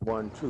1, 2.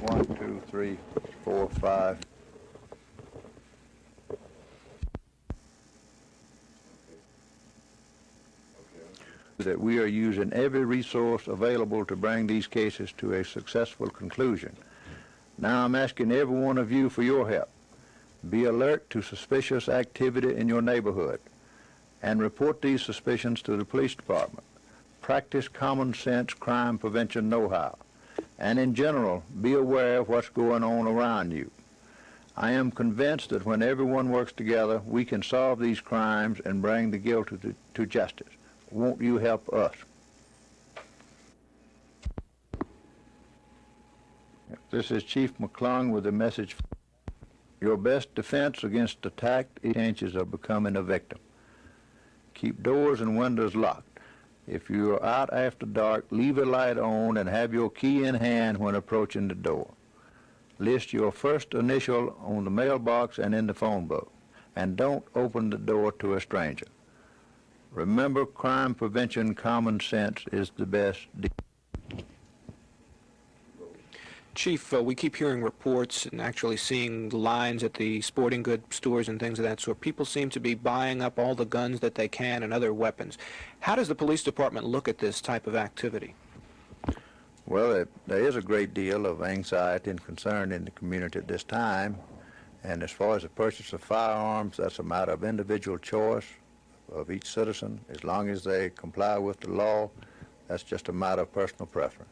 One, two, three, four, five. That we are using every resource available to bring these cases to a successful conclusion. Now I'm asking every one of you for your help. Be alert to suspicious activity in your neighborhood and report these suspicions to the police department. Practice common sense crime prevention know-how. And in general, be aware of what's going on around you. I am convinced that when everyone works together, we can solve these crimes and bring the guilty to justice. Won't you help us? This is Chief McClung with a message. Your best defense against attack is chances of becoming a victim. Keep doors and windows locked. If you are out after dark, leave a light on and have your key in hand when approaching the door. List your first initial on the mailbox and in the phone book, and don't open the door to a stranger. Remember, crime prevention common sense is the best deal. Chief, we keep hearing reports and actually seeing lines at the sporting goods stores and things of that sort. People seem to be buying up all the guns that they can and other weapons. How does the police department look at this type of activity? Well, there is a great deal of anxiety and concern in the community at this time. And as far as the purchase of firearms, that's a matter of individual choice of each citizen. As long as they comply with the law, that's just a matter of personal preference.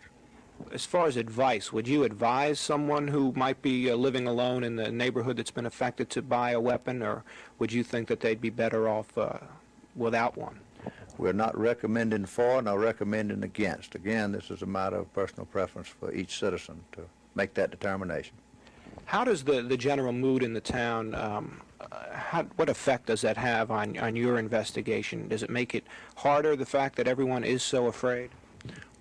As far as advice, would you advise someone who might be living alone in the neighborhood that's been affected to buy a weapon, or would you think that they'd be better off without one? We're not recommending for nor recommending against. Again, this is a matter of personal preference for each citizen to make that determination. How does the general mood in the town, what effect does that have on your investigation? Does it make it harder, the fact that everyone is so afraid?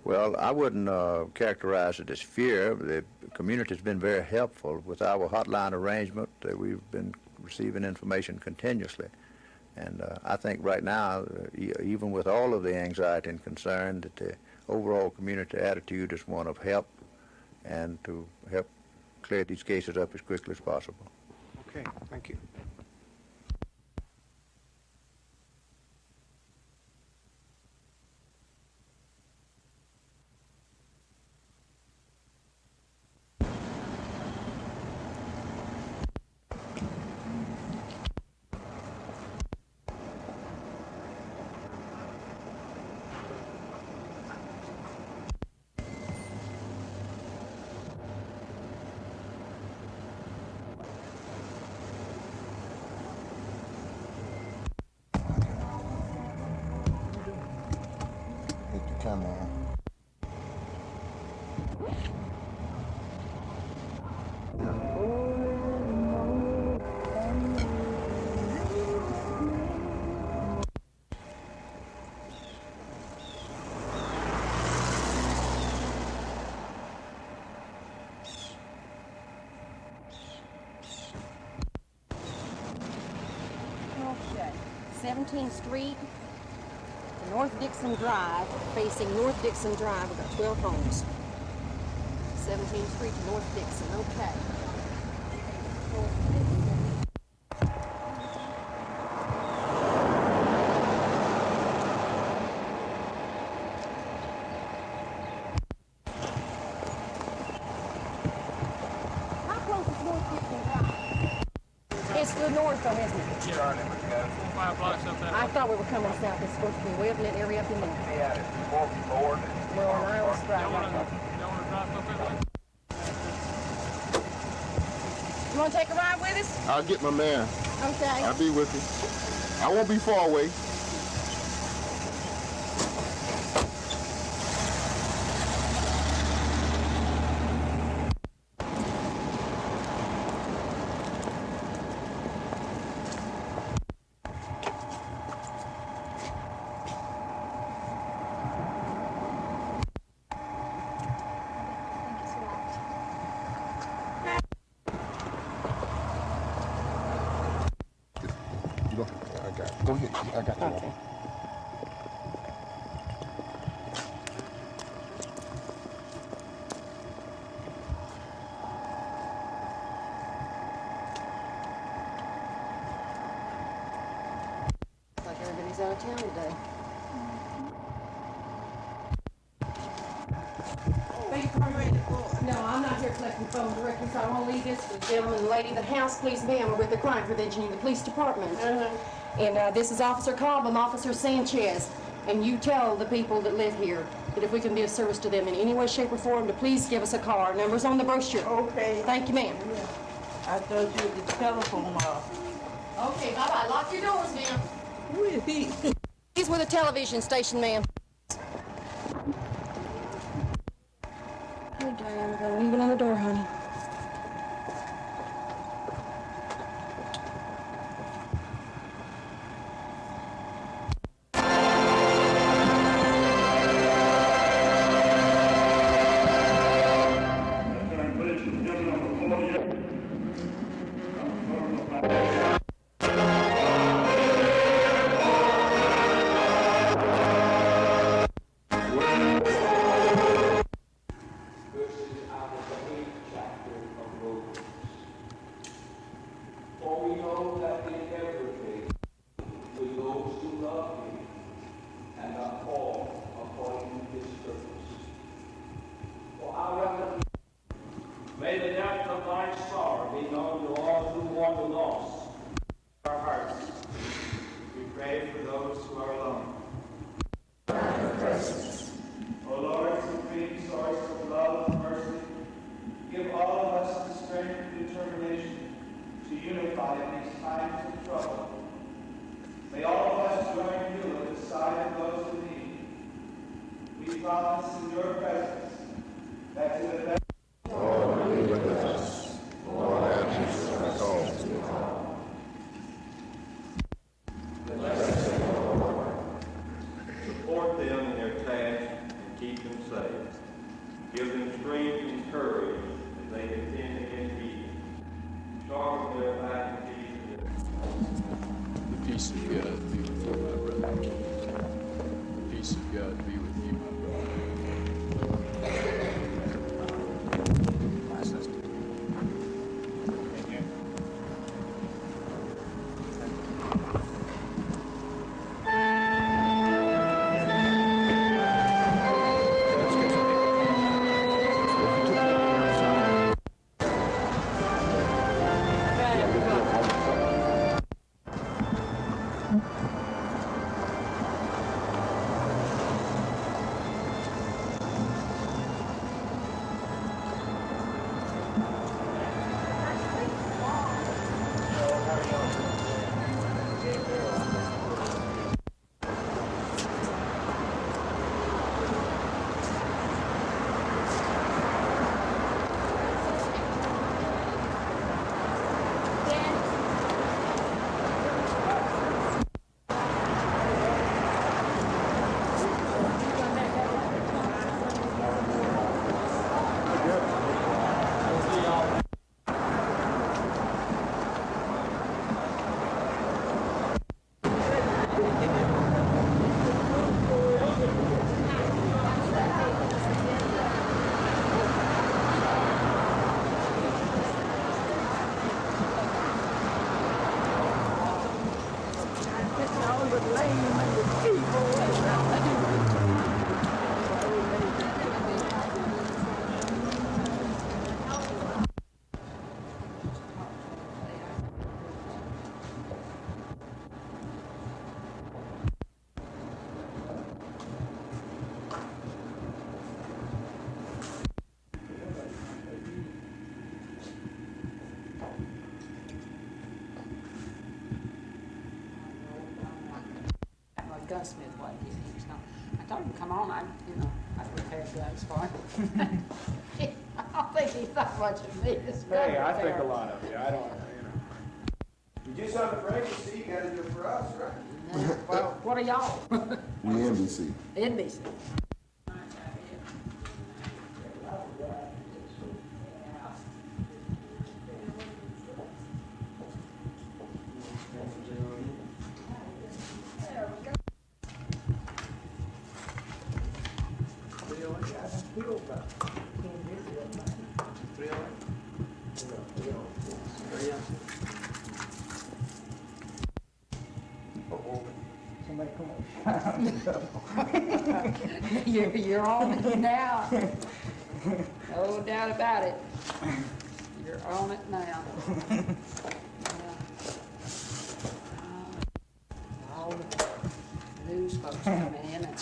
Well, I wouldn't characterize it as fear. The community has been very helpful with our hotline arrangement. We've been receiving information continuously. And I think right now, even with all of the anxiety and concern, that the overall community attitude is one of help and to help clear these cases up as quickly as possible. Okay, thank you. Hit the camera. Okay. 17th Street, North Dixon Drive, facing North Dixon Drive. We've got 12 homes. 17th Street to North Dixon. Okay. How close is North Dixon Drive? It's the north, though, isn't it? 5 blocks up that I way. thought we were coming south. It's supposed to be way up in that area up in there. Yeah, it's forward. Well, and I was right. Y'all wanna drive up that way? You want to take a ride with us? I'll get my man. Okay. I'll be with you. I won't be far away. I got it. Go ahead. I got you. Okay. Looks like everybody's out of town today. No, I'm not here collecting phone directly, so I want to leave this to the gentleman and lady in the house. Please, ma'am, we're with the crime prevention in the police department. And this is Officer Cobb. I'm Officer Sanchez. And you tell the people that live here that if we can be of service to them in any way, shape, or form, to please give us a call. Our number's on the brochure. Okay. Thank you, ma'am. I thought you were the telephone off. Okay, bye-bye. Lock your doors, ma'am. Who is he? He's with a television station, ma'am. Oh, Diane, we gotta leave it on the door, honey. For we know that in every case, with those who love him and are called according to his purpose. For I reckon, may the depth of thy sorrow be known to all who mourn the loss of our hearts. We pray for those who are alone. O Lord, supreme source of love and mercy, give all of us the strength and determination to unify in these times of trouble. May all of us join you at the side of those in need. We promise in your presence that to the best support them in their task and keep them safe. Give them strength and courage as they contend against evil. Sharpen their faculties. The peace of God be with you, my brother. The peace of God be with you, my brother. My sister. gunsmith wasn't here. He was gone. I told him, come on, I'd repair guns for him. I don't think he thought much of me. Hey, I think a lot of you. I don't, You do something for ABC, you gotta do it for us, right? Well, what are y'all? We NBC. NBC. You're on it now. No doubt about it. You're on it now. All the news folks coming in and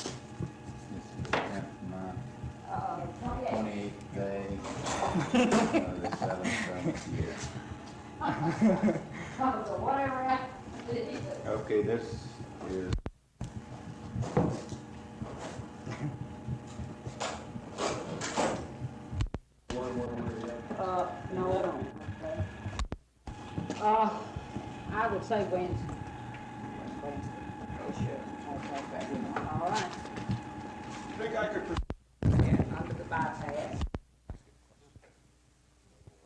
28th day of the 7th year. so whatever. Okay, this is No, I don't. I would say Wednesday. Oh, sure. Okay. All right. Think I could Yeah, under the bypass.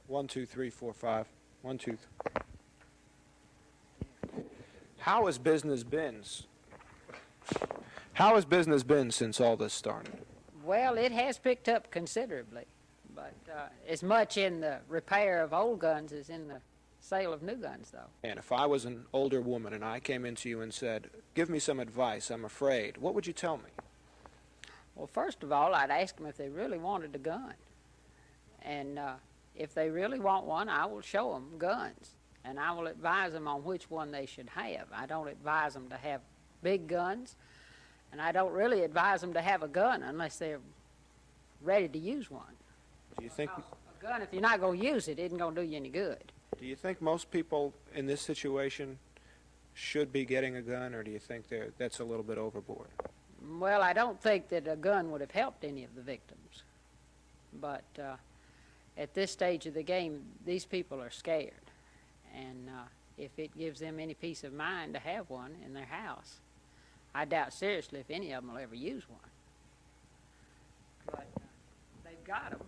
1, 2, 3, 4, 5. 1, 2. How has business been? How has business been since all this started? Well, it has picked up considerably, but as much in the repair of old guns as in the sale of new guns, though. And if I was an older woman and I came into you and said, give me some advice, I'm afraid, what would you tell me? Well, first of all, I'd ask them if they really wanted a gun. And if they really want one, I will show them guns. And I will advise them on which one they should have. I don't advise them to have big guns, and I don't really advise them to have a gun unless they're ready to use one. Do you think A gun, if you're not going to use it, isn't going to do you any good. do you think most people in this situation should be getting a gun, or do you think that's a little bit overboard? Well, I don't think that a gun would have helped any of the victims. But at this stage of the game, these people are scared. And if it gives them any peace of mind to have one in their house, I doubt seriously if any of them will ever use one. But they've got them.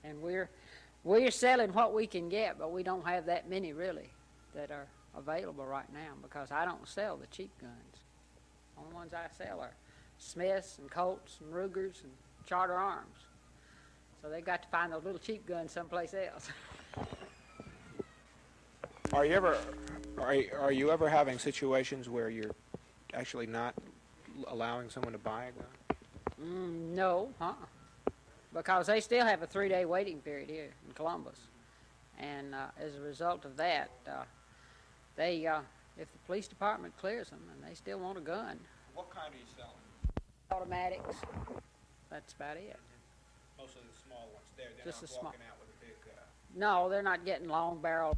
And we're selling what we can get, but we don't have that many really that are available right now because I don't sell the cheap guns. The only ones I sell are Smiths and Colts and Rugers and Charter Arms. So they've got to find those little cheap guns someplace else. Are you ever having situations where you're actually not allowing someone to buy a gun? No, because they still have a 3-day waiting period here in Columbus. And as a result of that, if the police department clears them and they still want a gun. What kind are you selling? Automatics. That's about it. Mostly the small ones. They're Just not the small. walking out with a big... No, they're not getting long barrel